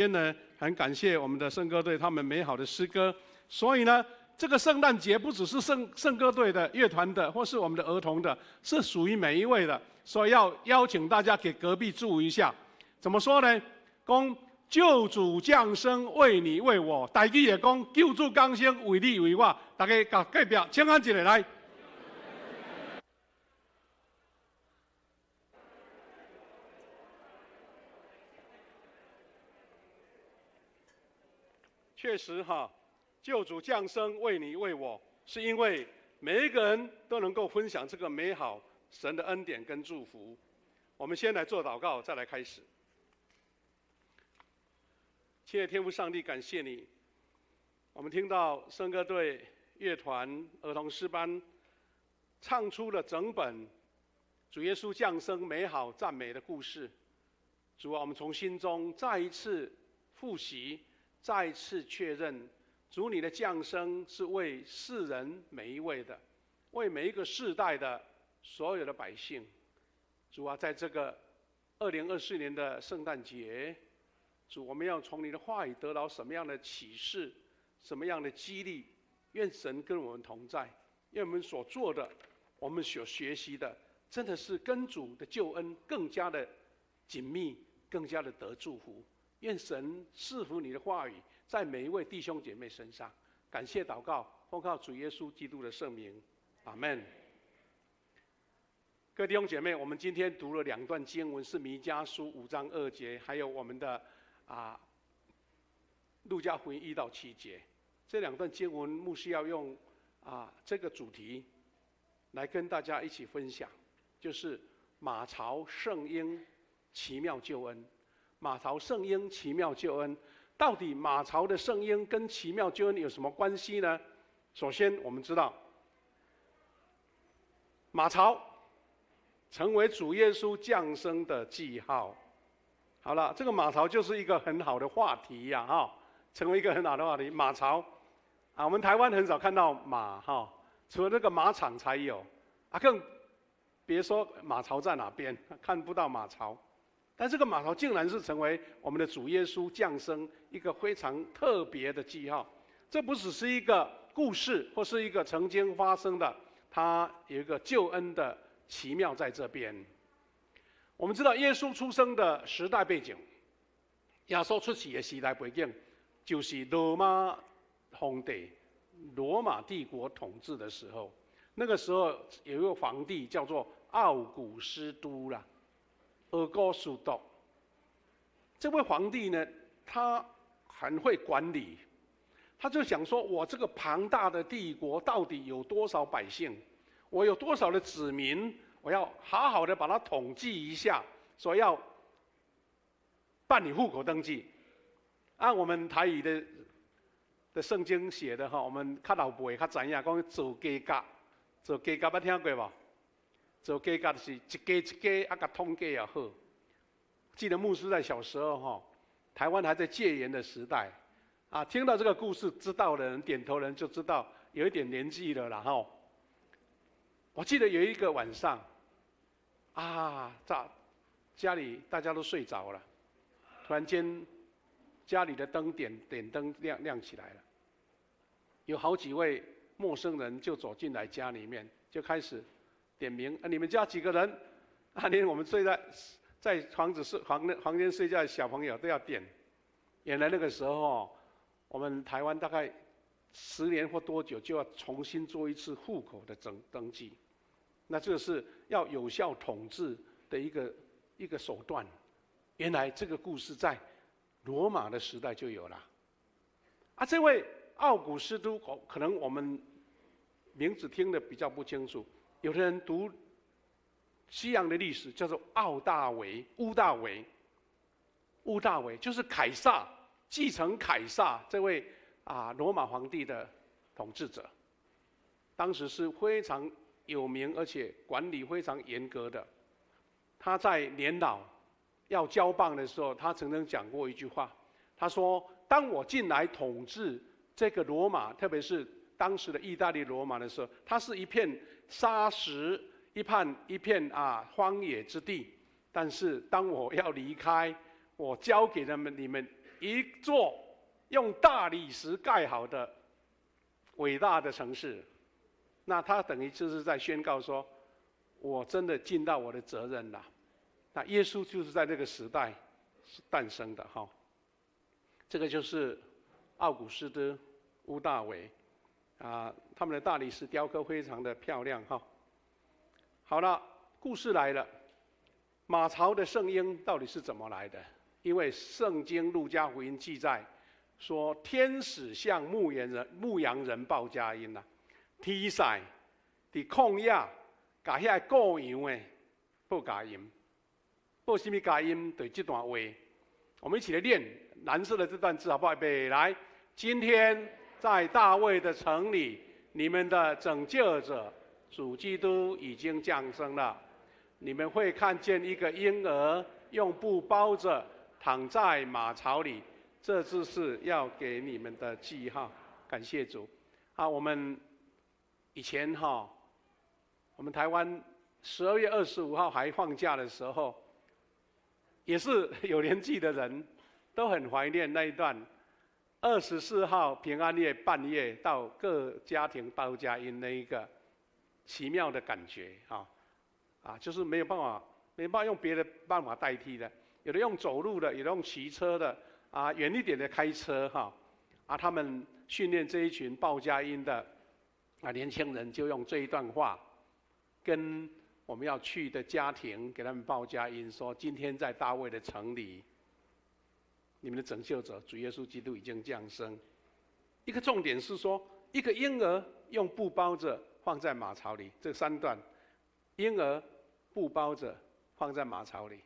今天呢，很感谢我们的圣歌队他们美好的诗歌，所以呢，这个圣诞节不只是圣歌队的乐团的，或是我们的儿童的，是属于每一位的，所以要邀请大家给隔壁祝一下。怎么说呢？讲救主降生，为你为我，台语也讲救主降生，为你为我，大家甲隔壁请安一下来。确实哈，救主降生为你为我，是因为每一个人都能够分享这个美好神的恩典跟祝福。我们先来做祷告，再来开始。亲爱的天父上帝，感谢你，我们听到圣歌队、乐团、儿童诗班唱出了整本主耶稣降生美好赞美的故事。主啊，我们从心中再一次复习。再一次确认，主你的降生是为世人每一位的，为每一个世代的所有的百姓。主啊，在这个2024年的圣诞节，主，我们要从你的话语得到什么样的启示，什么样的激励？愿神跟我们同在，愿我们所做的，我们所学习的，真的是跟主的救恩更加的紧密，更加的得祝福。愿神赐福你的话语，在每一位弟兄姐妹身上。感谢祷告，奉靠主耶稣基督的圣名，阿们。各位弟兄姐妹，我们今天读了2段经文，是弥迦书5章2节，还有我们的路加福音1到7节。这2段经文，牧师要用这个主题来跟大家一起分享，就是马槽圣婴奇妙救恩。马槽圣婴奇妙救恩，到底马槽的圣婴跟奇妙救恩有什么关系呢？首先，我们知道马槽成为主耶稣降生的记号。好了，这个马槽就是一个很好的话题呀，成为一个很好的话题。马槽我们台湾很少看到马除了那个马场才有更别说马槽在哪边，看不到马槽。但这个马槽竟然是成为我们的主耶稣降生一个非常特别的记号。这不只是一个故事，或是一个曾经发生的，它有一个救恩的奇妙在这边。我们知道耶稣出生的时代背景，耶稣出世的时代背景，就是罗马皇帝、罗马帝国统治的时候。那个时候有一个皇帝叫做奥古斯都啦。俄高苏都，这位皇帝呢，他很会管理，他就想说：我这个庞大的帝国到底有多少百姓？我有多少的子民？我要好好的把它统计一下，所以要办理户口登记。按我们台语的圣经写的我们较老辈较知影，讲做家格，做家格捌听过无？做家格就是一家一家甲统计也好。记得牧师在小时候台湾还在戒严的时代听到这个故事，知道的人点头人就知道有一点年纪了啦我记得有一个晚上家里大家都睡着了，突然间家里的灯点灯亮起来了，有好几位陌生人就走进来家里面，就开始点名你们家几个人连我们睡在房间睡觉的小朋友都要点。原来那个时候我们台湾大概10年或多久就要重新做一次户口的登记，那这是要有效统治的一个手段。原来这个故事在罗马的时代就有了这位奥古斯都可能我们名字听得比较不清楚，有的人读西洋的历史叫做乌大维就是凯撒，继承凯撒这位罗马皇帝的统治者，当时是非常有名而且管理非常严格的。他在年老要交棒的时候，他曾经讲过一句话，他说：当我进来统治这个罗马，特别是当时的意大利罗马的时候，它是一片沙石，一片荒野之地。但是当我要离开，我交给你们一座用大理石盖好的伟大的城市，那他等于就是在宣告说，我真的尽到我的责任了。那耶稣就是在这个时代诞生的哈。这个就是奥古斯都、屋大维啊，他们的大理石雕刻非常的漂亮哈。好了，故事来了，马槽的圣婴到底是怎么来的？因为圣经路加福音记载说，天使向牧羊人报佳音啦，天使在旷野把遐羔羊的报佳音，报什么佳音？对这段话，我们一起来念蓝色的这段字好不好？预备来，今天在大卫的城里，你们的拯救者主基督已经降生了，你们会看见一个婴儿用布包着躺在马槽里，这就是要给你们的记号。感谢主。啊，我们以前我们台湾12月25号还放假的时候，也是有年纪的人都很怀念那一段24号平安夜半夜到各家庭报佳音那一个奇妙的感觉就是没办法用别的办法代替的。有的用走路的，有的用骑车的，远一点的开车他们训练这一群报佳音的年轻人，就用这一段话跟我们要去的家庭给他们报佳音，说今天在大卫的城里，你们的拯救者主耶稣基督已经降生。一个重点是说，一个婴儿用布包着放在马槽里，这3段，婴儿布包着放在马槽里。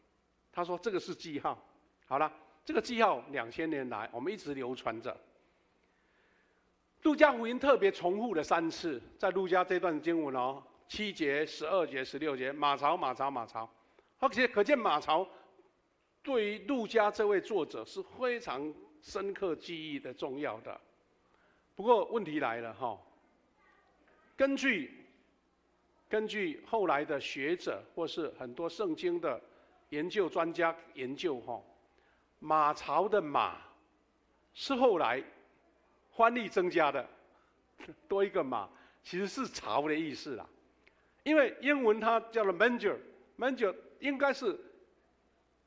他说这个是记号。好了，这个记号2000年来我们一直流传着。路加福音特别重复了3次，在路加这段经文7节、12节、16节，马槽、马槽、马槽。可见马槽对于路加这位作者是非常深刻记忆的重要的。不过问题来了根据后来的学者或是很多圣经的研究专家研究马槽的马是后来翻译增加的，多一个马其实是槽的意思啦。因为英文它叫做 manger 应该是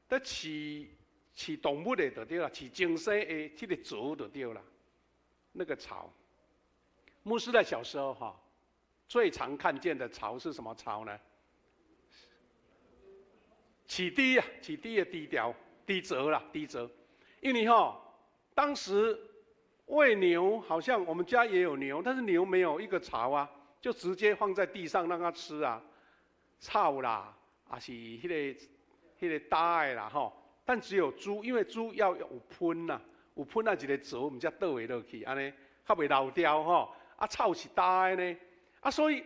在饲动物的就对了，饲精细的这个槽就对了，那个槽。牧师在小时候最常看见的槽是什么槽呢？起低的低调低折啦，低折。因为当时喂牛，好像我们家也有牛，但是牛没有一个槽就直接放在地上让它吃草啦，是迄个搭的啦但只有猪，因为猪要有喷呐，有喷一个槽，唔才倒会落去，安尼较袂老掉草是搭的呢，所以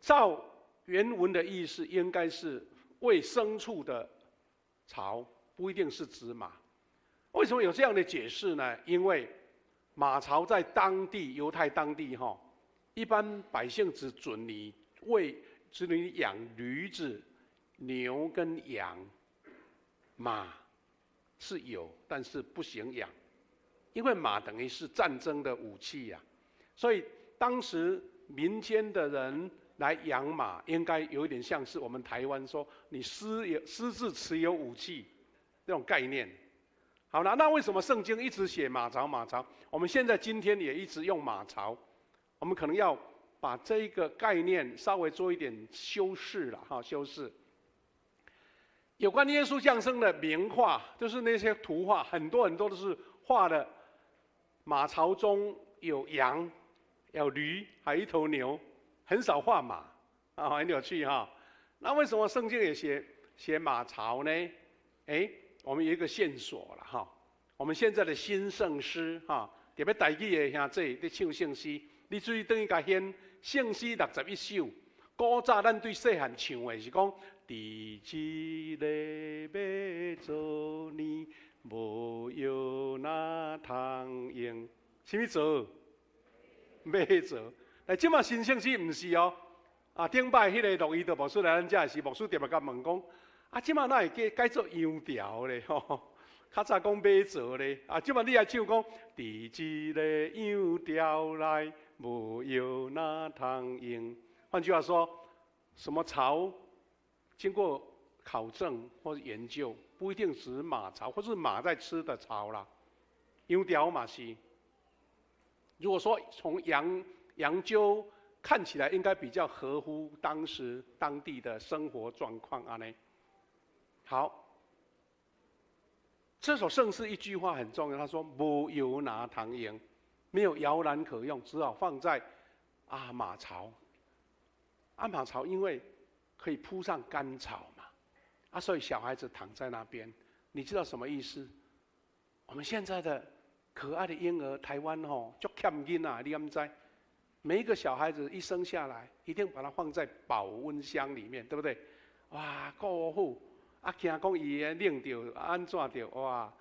照原文的意思应该是喂牲畜的槽，不一定是指马。为什么有这样的解释呢？因为马槽在当地犹太当地一般百姓只准你养驴子、牛跟羊，马是有，但是不行养，因为马等于是战争的武器所以当时民间的人来养马，应该有一点像是我们台湾说你私自持有武器这种概念。好了，那为什么圣经一直写马槽？我们今天也一直用马槽，我们可能要把这一个概念稍微做一点修饰了修饰。有关耶稣降生的名画，就是那些图画，很多都是画的马槽中有羊、有驴，还有一头牛，很少画马很有趣那为什么圣经也写马槽呢？我们有一个线索了我们现在的新圣诗特别台语的兄弟在唱圣诗，你注意等于甲献圣诗61首。古早咱对细汉唱的是讲，第一个要做呢，无有那通用，什么做？要做。但即马新圣诗唔是顶摆迄个录音都无出来，咱遮是牧师特别甲问讲。即马哪会改做羊调咧较早讲马座咧，啊，即摆你也唱讲，伫一个羊吊内，无药哪通用。换句话说，什么槽，经过考证或者研究，不一定指马槽，或是马在吃的草啦。羊吊嘛是。如果说从羊鸠看起来应该比较合乎当时当地的生活状况啊呢。好，这首圣诗一句话很重要，他说无油拿糖用，没有摇篮可用，只好放在马槽。马槽因为可以铺上干草嘛，所以小孩子躺在那边，你知道什么意思？我们现在的可爱的婴儿，台湾就欠囡啊，你敢知？每一个小孩子一生下来，一定把它放在保温箱里面，对不对？哇，顾好，惊讲伊冷着，安怎着？哇，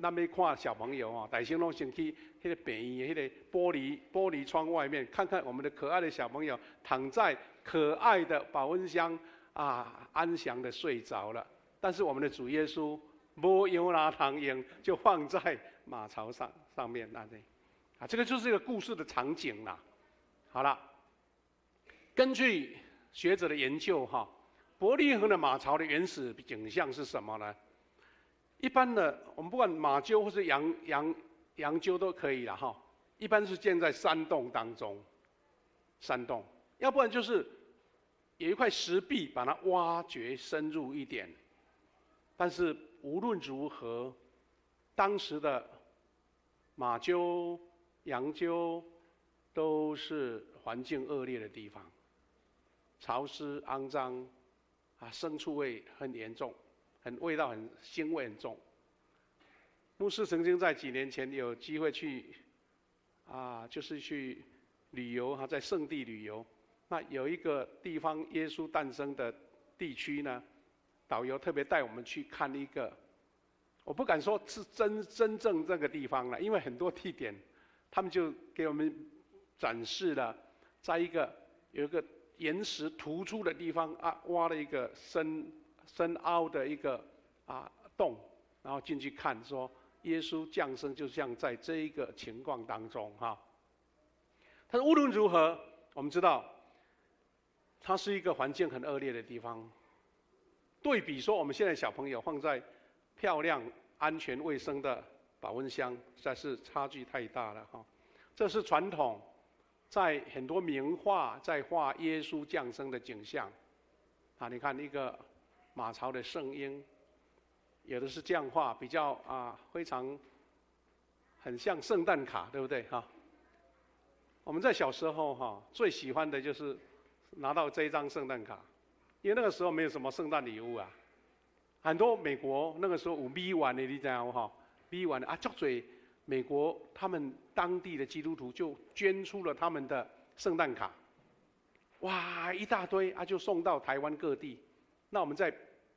咱要看小朋友大先拢先去迄个病院，迄个玻璃窗外面，看看我们的可爱的小朋友躺在可爱的保温箱安详的睡着了。但是我们的主耶稣无油拿糖用，就放在马槽上面那里。这个就是一个故事的场景啦。好了，根据学者的研究伯利恒的马槽的原始景象是什么呢？一般的，我们不管马厩或是羊厩都可以了一般是建在山洞当中，山洞，要不然就是有一块石壁把它挖掘深入一点。但是无论如何，当时的马厩、羊厩都是环境恶劣的地方，潮湿、肮脏，牲畜味很严重，味道腥味很重。牧师曾经在几年前有机会去，就是去旅游在圣地旅游。那有一个地方，耶稣诞生的地区呢，导游特别带我们去看一个，我不敢说是真正这个地方了，因为很多地点，他们就给我们展示了，在有一个岩石突出的地方挖了一个深凹的一个洞，然后进去看，说耶稣降生就像在这一个情况当中但是无论如何，我们知道，它是一个环境很恶劣的地方。对比说，我们现在小朋友放在漂亮、安全、卫生的保温箱，实在是差距太大了这是传统，在很多名画在画耶稣降生的景象你看一个马槽的圣婴，有的是这样画，比较非常很像圣诞卡，对不对我们在小时候最喜欢的就是拿到这一张圣诞卡，因为那个时候没有什么圣诞礼物很多美国那个时候有米丸的，你知道吗米丸足多美国他们当地的基督徒就捐出了他们的圣诞卡，哇，一大堆就送到台湾各地。那我们在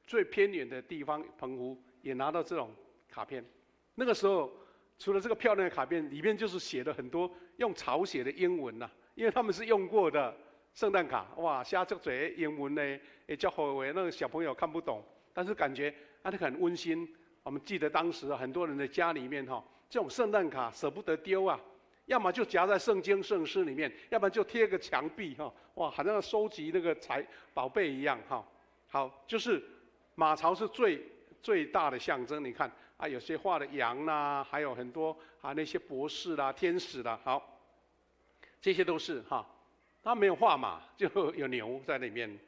最偏远的地方，澎湖也拿到这种卡片。那个时候，除了这个漂亮的卡片，里面就是写了很多用草写的英文因为他们是用过的圣诞卡，哇，写足多英文呢，也叫好那个小朋友看不懂，但是感觉那很温馨。我们记得当时很多人的家里面这种圣诞卡舍不得丢要么就夹在圣经圣诗里面，要不然就贴个墙壁哇，好像收集那个宝贝一样好，就是马槽是最大的象征。你看有些画的羊啦，还有很多那些博士啦、天使啦，好，这些都是他没有画马，就有牛在里面。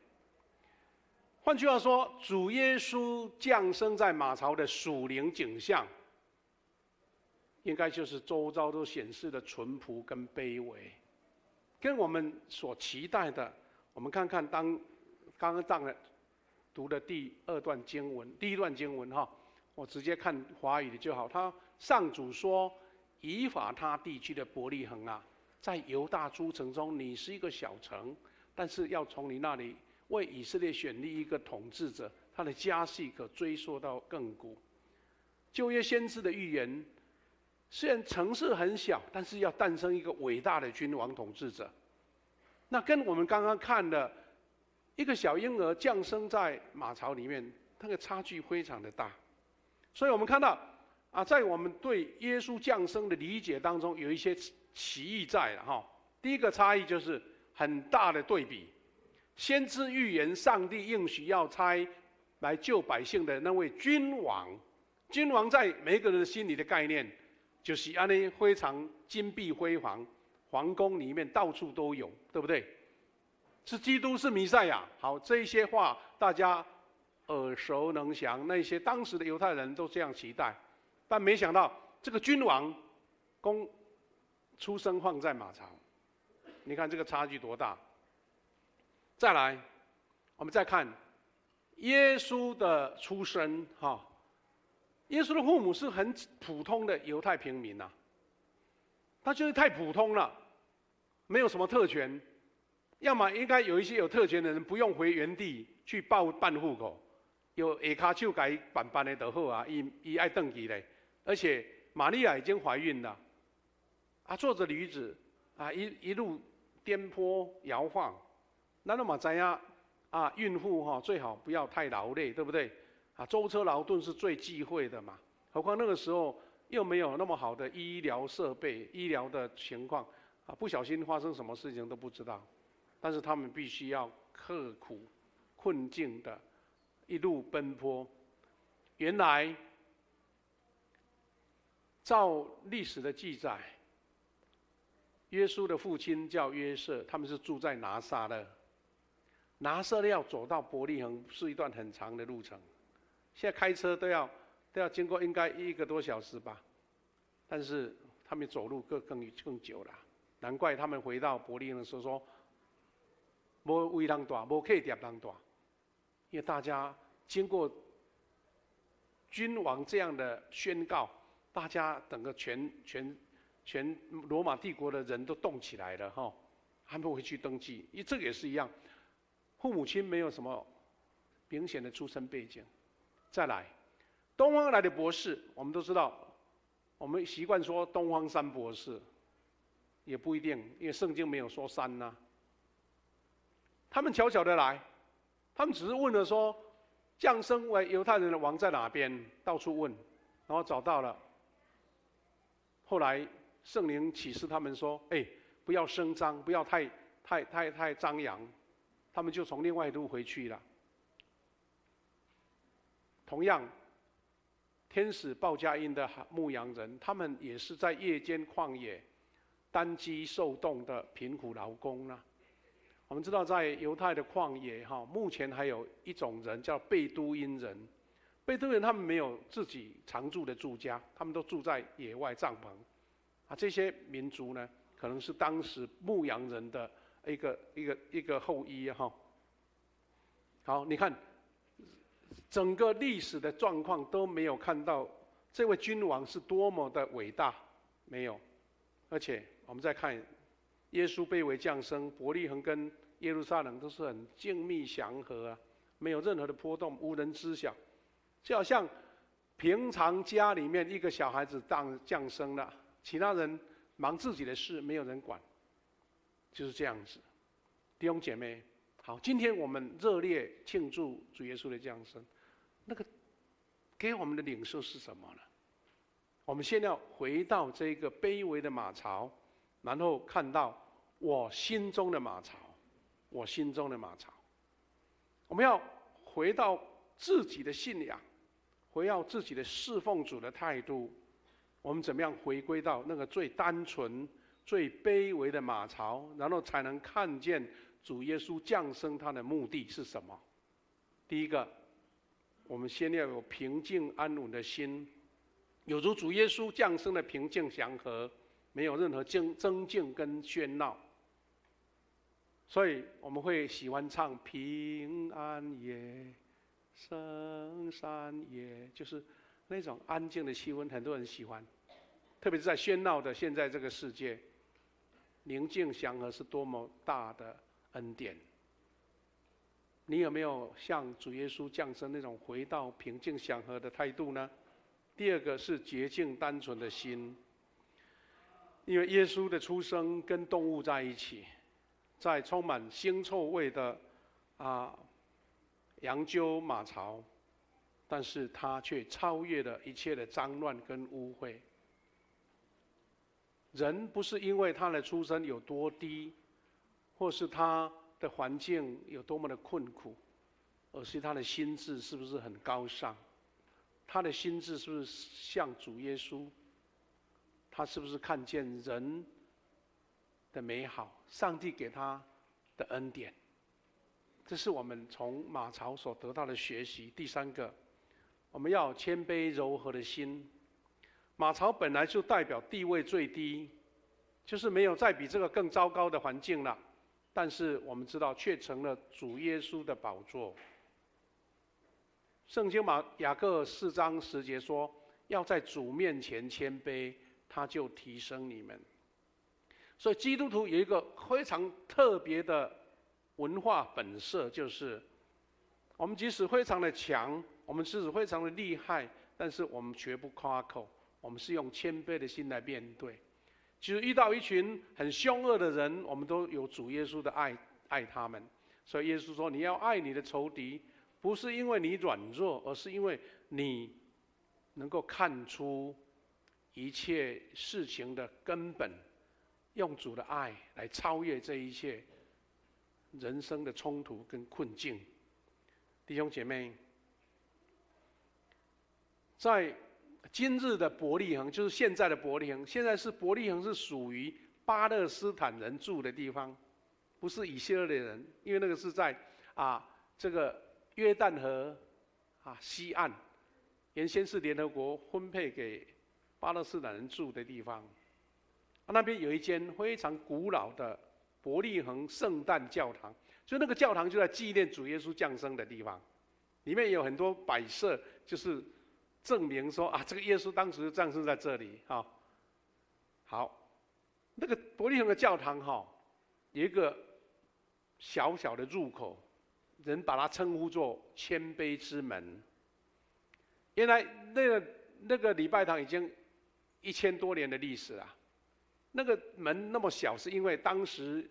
换句话说，主耶稣降生在马槽的属灵景象，应该就是周遭都显示的淳朴跟卑微，跟我们所期待的。我们看看刚刚读的第一段经文我直接看华语的就好。上主说：“以法他地区的伯利恒在犹大诸城中，你是一个小城，但是要从你那里为以色列选立一个统治者，他的家系可追溯到亘古。”旧约先知的预言，虽然城市很小，但是要诞生一个伟大的君王统治者。那跟我们刚刚看的一个小婴儿降生在马槽里面，那个差距非常的大。所以我们看到啊，在我们对耶稣降生的理解当中，有一些歧义在了哈。第一个差异就是很大的对比，先知预言上帝应许要差来救百姓的那位君王，君王在每一个人的心里的概念，就是安尼非常金碧辉煌，皇宫里面到处都有，对不对？是基督，是弥赛亚。好，这一些话大家耳熟能详，那些当时的犹太人都这样期待，但没想到这个君王公出生放在马槽，你看这个差距多大。再来，我们再看耶稣的出生，哈，耶稣的父母是很普通的犹太平民呐，他就是太普通了，没有什么特权。要么应该有一些有特权的人不用回原地去办户口，有下卡手给办的就好啊，伊爱登记嘞。而且玛利亚已经怀孕了，啊，坐着驴子啊，一路颠簸摇晃，那嘛知影啊，孕妇哈最好不要太劳累，对不对？啊，舟车劳顿是最忌讳的嘛。何况那个时候又没有那么好的医疗设备、医疗的情况，啊，不小心发生什么事情都不知道。但是他们必须要刻苦、困境的一路奔波。原来，照历史的记载，耶稣的父亲叫约瑟，他们是住在拿撒勒。拿撒勒要走到伯利恒是一段很长的路程，现在开车都要经过应该1个多小时吧，但是他们走路更久了。难怪他们回到伯利恒的时候说，无为人大，无客店人大，因为大家经过君王这样的宣告，大家整个全罗马帝国的人都动起来了哈，他们回去登记，因为这个也是一样，父母亲没有什么明显的出身背景。再来，东方来的博士，我们都知道，我们习惯说东方三博士，也不一定，因为圣经没有说三呐。他们悄悄的来，他们只是问了说，降生为犹太人的王在哪边？到处问，然后找到了。后来圣灵启示他们说：“哎，不要声张，不要太张扬。”他们就从另外一路回去了。同样，天使报佳音的牧羊人，他们也是在夜间旷野单机受冻的贫苦劳工呢。我们知道，在犹太的旷野哈，目前还有一种人叫贝都因人。贝都因人他们没有自己常住的住家，他们都住在野外帐篷。啊，这些民族呢，可能是当时牧羊人的一个后裔哈。好，你看，整个历史的状况都没有看到这位君王是多么的伟大，没有。而且我们再看。耶稣被为降生，伯利恒跟耶路撒冷都是很静谧祥和啊，没有任何的波动，无人知晓。就好像平常家里面一个小孩子降生了，其他人忙自己的事，没有人管，就是这样子。弟兄姐妹，好，今天我们热烈庆祝主耶稣的降生，那个给我们的领受是什么呢？我们先要回到这个卑微的马槽。然后看到我心中的马槽，我心中的马槽。我们要回到自己的信仰，回到自己的侍奉主的态度。我们怎么样回归到那个最单纯、最卑微的马槽，然后才能看见主耶稣降生他的目的是什么？第一个，我们先要有平静安稳的心，有如主耶稣降生的平静祥和。没有任何争竞跟喧闹，所以我们会喜欢唱平安夜，圣山夜，就是那种安静的气氛，很多人喜欢。特别是在喧闹的现在这个世界，宁静祥和是多么大的恩典。你有没有像主耶稣降生那种回到平静祥和的态度呢？第二个是洁净单纯的心。因为耶稣的出生跟动物在一起，在充满腥臭味的羊厩马槽，但是他却超越了一切的脏乱跟污秽。人不是因为他的出身有多低，或是他的环境有多么的困苦，而是他的心智是不是很高尚？他的心智是不是像主耶稣？他是不是看见人的美好，上帝给他的恩典？这是我们从马槽所得到的学习。第三个，我们要谦卑柔和的心。马槽本来就代表地位最低，就是没有再比这个更糟糕的环境了。但是我们知道，却成了主耶稣的宝座。圣经雅各4章10节说：“要在主面前谦卑，他就提升你们。”所以基督徒有一个非常特别的文化本色，就是我们即使非常的强，我们即使非常的厉害，但是我们绝不夸口，我们是用谦卑的心来面对。就是遇到一群很凶恶的人，我们都有主耶稣的爱他们。所以耶稣说：“你要爱你的仇敌，不是因为你软弱，而是因为你能够看出一切事情的根本，用主的爱来超越这一切人生的冲突跟困境。”弟兄姐妹，在今日的伯利恒，就是现在的伯利恒，现在是伯利恒是属于巴勒斯坦人住的地方，不是以色列人，因为那个是在这个约旦河西岸，原先是联合国分配给巴勒斯坦人住的地方。那边有一间非常古老的伯利恒圣诞教堂，所以那个教堂就在纪念主耶稣降生的地方，里面有很多摆设，就是证明说这个耶稣当时降生在这里好，那个伯利恒的教堂有一个小小的入口，人把它称呼作谦卑之门。原来那个礼拜堂已经1000多年的历史了。那个门那么小，是因为当时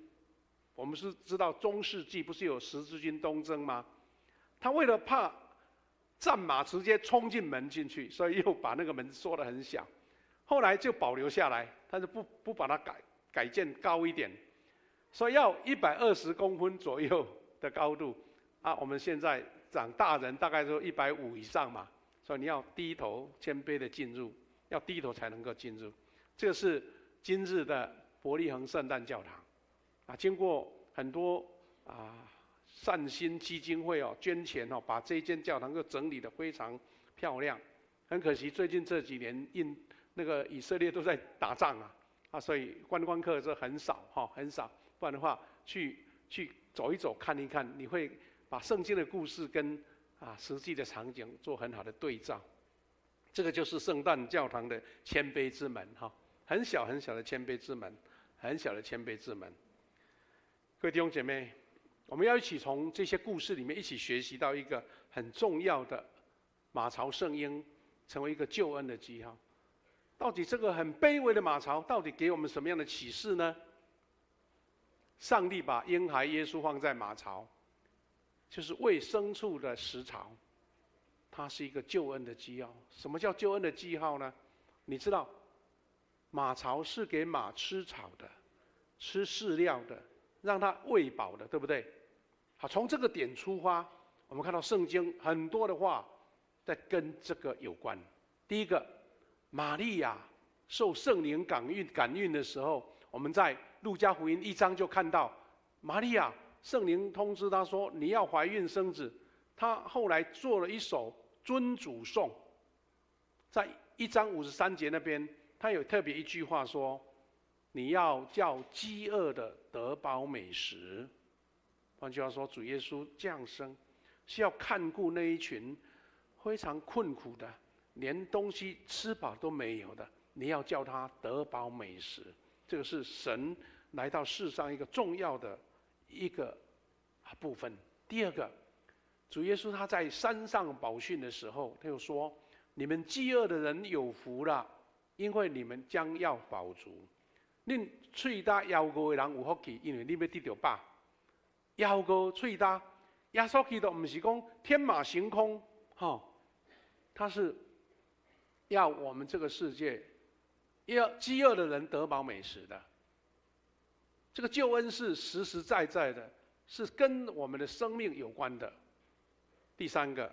我们是知道中世纪不是有十字军东征吗？他为了怕战马直接冲进门进去，所以又把那个门缩得很小。后来就保留下来，但是不把它改建高一点，所以要120公分左右的高度我们现在长大人大概都150以上嘛，所以你要低头谦卑的进入，要低头才能够进入。这个是今日的伯利恒圣诞教堂经过很多善心基金会捐钱把这间教堂又整理得非常漂亮。很可惜最近这几年那个以色列都在打仗所以观光客是很少很少。不然的话去走一走看一看，你会把圣经的故事跟实际的场景做很好的对照。这个就是圣诞教堂的谦卑之门很小很小的谦卑之门，很小的谦卑之门。各位弟兄姐妹，我们要一起从这些故事里面一起学习到一个很重要的马槽圣婴成为一个救恩的记号。到底这个很卑微的马槽到底给我们什么样的启示呢？上帝把婴孩耶稣放在马槽，就是喂牲畜的食槽，它是一个救恩的记号。什么叫救恩的记号呢？你知道马槽是给马吃草的，吃饲料的，让它喂饱的，对不对？好，从这个点出发，我们看到圣经很多的话在跟这个有关。第一个，玛利亚受圣灵感孕的时候，我们在路加福音1章就看到玛利亚圣灵通知她说你要怀孕生子。她后来做了一首尊主颂，在1章53节那边，她有特别一句话说：你要叫饥饿的得饱美食。换句话说，主耶稣降生是要看顾那一群非常困苦的，连东西吃饱都没有的，你要叫他得饱美食。这个是神来到世上一个重要的一个部分。第二个，主耶稣他在山上宝训的时候，他又说：你们饥饿的人有福了，因为你们将要饱足。恁嘴大腰高的人有福气，因为你要得到饱。腰高嘴大，耶稣基督不是讲天马行空他是要我们这个世界，要饥饿的人得饱美食的。这个救恩是实实在在的，是跟我们的生命有关的。第三个，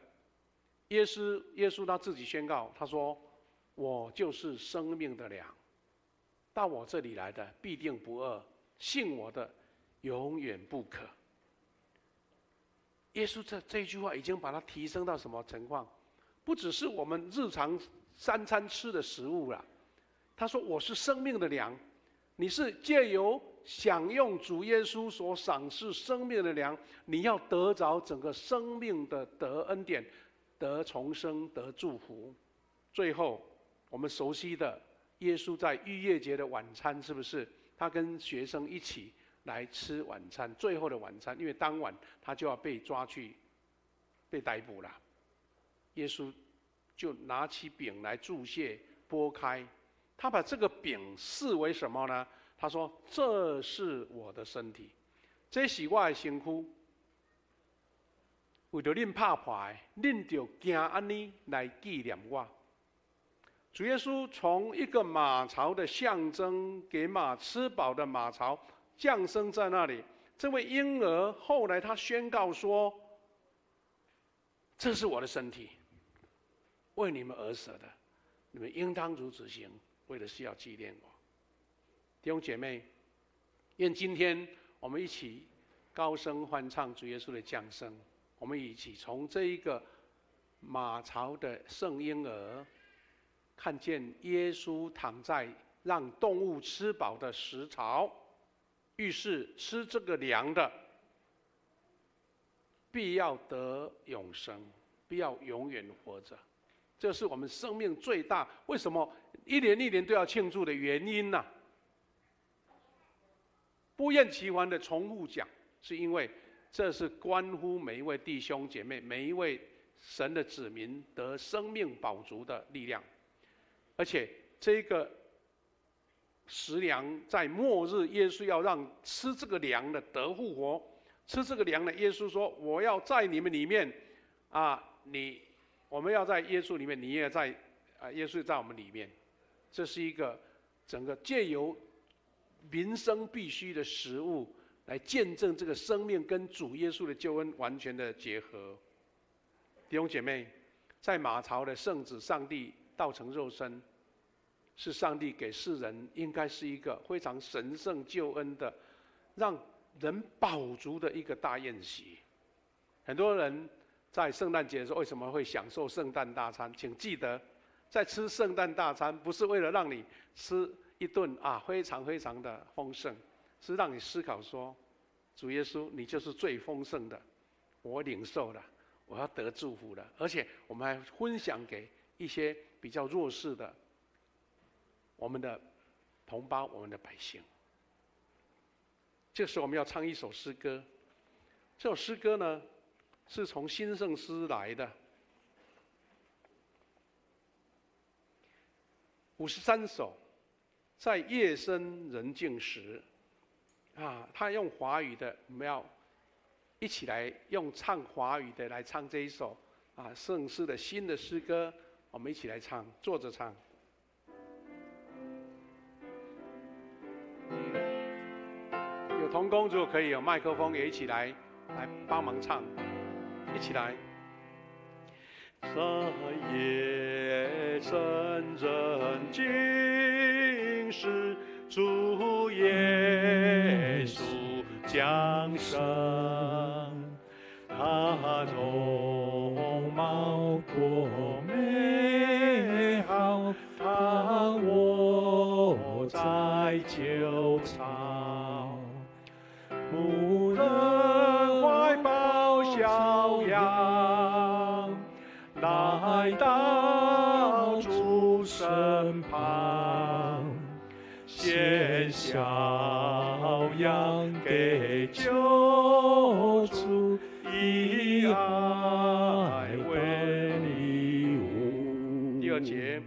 耶稣他自己宣告，他说：“我就是生命的粮，到我这里来的必定不饿，信我的永远不渴。”耶稣这一句话已经把它提升到什么情况？不只是我们日常三餐吃的食物了。他说：“我是生命的粮。”你是借由享用主耶稣所赏赐生命的粮，你要得着整个生命的得恩典、得重生、得祝福。最后，我们熟悉的耶稣在逾越节的晚餐，是不是？他跟学生一起来吃晚餐，最后的晚餐，因为当晚他就要被抓去，被逮捕了。耶稣就拿起饼来祝谢，拨开。他把这个饼视为什么呢？他说：“这是我的身体，这是我的身躯，为着恁拍破的，恁就行安尼来纪念我。”主耶稣从一个马槽的象征，给马吃饱的马槽降生在那里。这位婴儿后来他宣告说：“这是我的身体，为你们而舍的，你们应当如此行。”为的是要纪念我。弟兄姐妹，愿今天我们一起高声欢唱主耶稣的降生，我们一起从这一个马槽的圣婴儿，看见耶稣躺在让动物吃饱的食槽，于是吃这个粮的必要得永生，必要永远活着。这是我们生命最大，为什么一年一年都要庆祝的原因呢？不厌其烦的重复讲，是因为这是关乎每一位弟兄姐妹、每一位神的子民得生命饱足的力量。而且这个食粮在末日，耶稣要让吃这个粮的得复活。吃这个粮的，耶稣说：“我要在你们里面，我们要在耶稣里面，你也在耶稣在我们里面。”这是一个整个借由民生必须的食物来见证这个生命跟主耶稣的救恩完全的结合。弟兄姐妹，在马槽的圣子上帝道成肉身，是上帝给世人应该是一个非常神圣救恩的，让人饱足的一个大宴席。很多人在圣诞节的时候为什么会享受圣诞大餐？请记得，在吃圣诞大餐不是为了让你吃一顿非常非常的丰盛，是让你思考说，主耶稣你就是最丰盛的，我领受了，我要得祝福了，而且我们还分享给一些比较弱势的我们的同胞、我们的百姓。这时我们要唱一首诗歌，这首诗歌呢是从新圣诗来的，53首，在夜深人静时，他用华语的，我们要一起来用唱华语的来唱这一首圣诗的新的诗歌，我们一起来唱，坐着唱。有同工如果可以有麦克风也一起来帮忙唱，一起来。在夜深人静时，主耶稣降生，他容貌多美好，他卧在旧巢，牧人怀抱小羊，来到主身旁，献小羊给救主，以爱为礼物。第二节，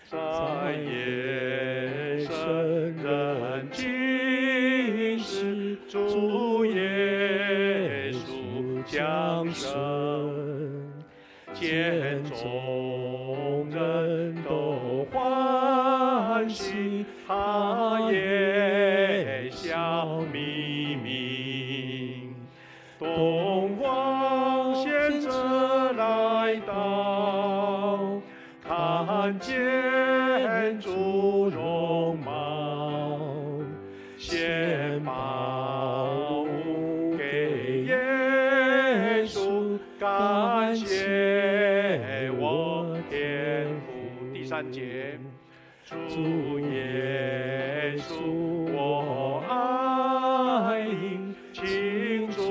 在夜深人静时，主耶稣降生，见众欢喜，他也笑眯眯。东方贤者来到，看见主容貌，献宝物给耶稣，感谢我天父。第3节，主耶稣，我爱你，倾注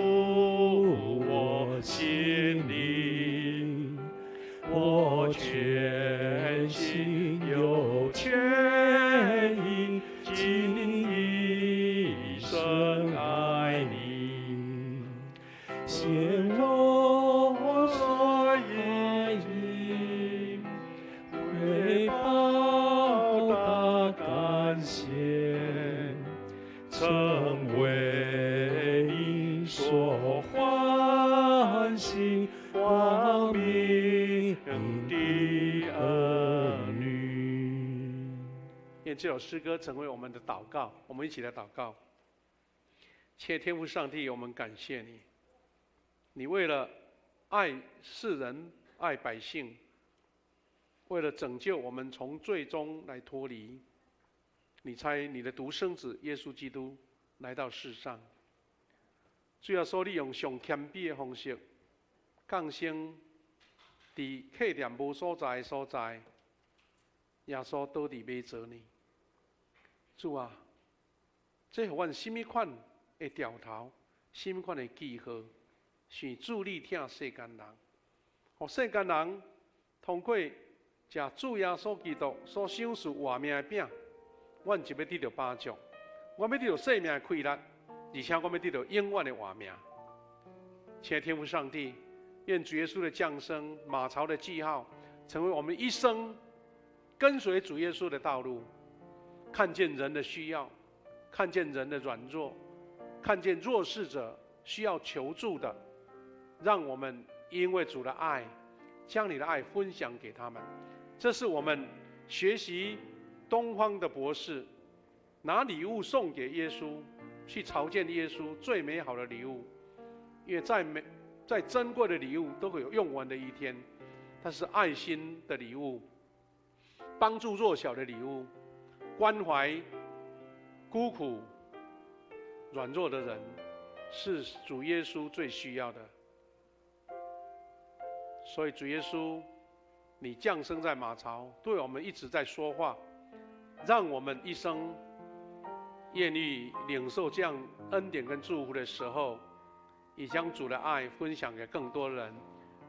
我心里，我全心又全意，尽一生爱你，献我所应，回报大感谢，成为你所欢喜光明的儿女。愿这首诗歌成为我们的祷告，我们一起来祷告。亲爱的天父上帝，我们感谢你，你为了爱世人、爱百姓，为了拯救我们从罪中来脱离，你差你的独生子耶稣基督来到世上。主要说，你用上谦卑的方式降生，在客店无所在的所在，耶稣倒伫马槽呢。主啊，这互阮什么款的调头，什么款的记号，是主你疼世间人，互世间人通过食主耶稣基督所享受活命的饼，阮就要得到帮助，我要得到生命的快乐，而且我要得到永远的活命。亲爱的天父上帝，愿主耶稣的降生、马槽的记号，成为我们一生跟随主耶稣的道路。看见人的需要，看见人的软弱，看见弱势者需要求助的，让我们因为主的爱，将你的爱分享给他们。这是我们学习东方的博士，拿礼物送给耶稣，去朝见耶稣最美好的礼物。因为再珍贵的礼物都会有用完的一天，它是爱心的礼物，帮助弱小的礼物，关怀孤苦软弱的人，是主耶稣最需要的。所以主耶稣，你降生在马槽，对我们一直在说话，让我们一生愿意领受这样恩典跟祝福的时候，也将主的爱分享给更多人，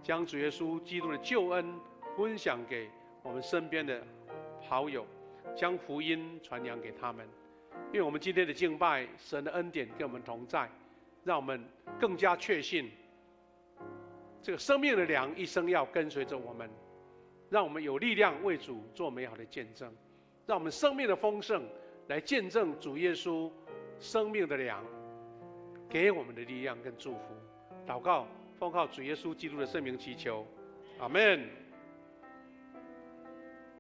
将主耶稣基督的救恩分享给我们身边的好友，将福音传扬给他们。因为我们今天的敬拜，神的恩典跟我们同在，让我们更加确信，这个生命的粮一生要跟随着我们，让我们有力量为主做美好的见证，让我们生命的丰盛来见证主耶稣生命的粮给我们的力量跟祝福。祷告，奉靠主耶稣基督的圣名祈求，阿们。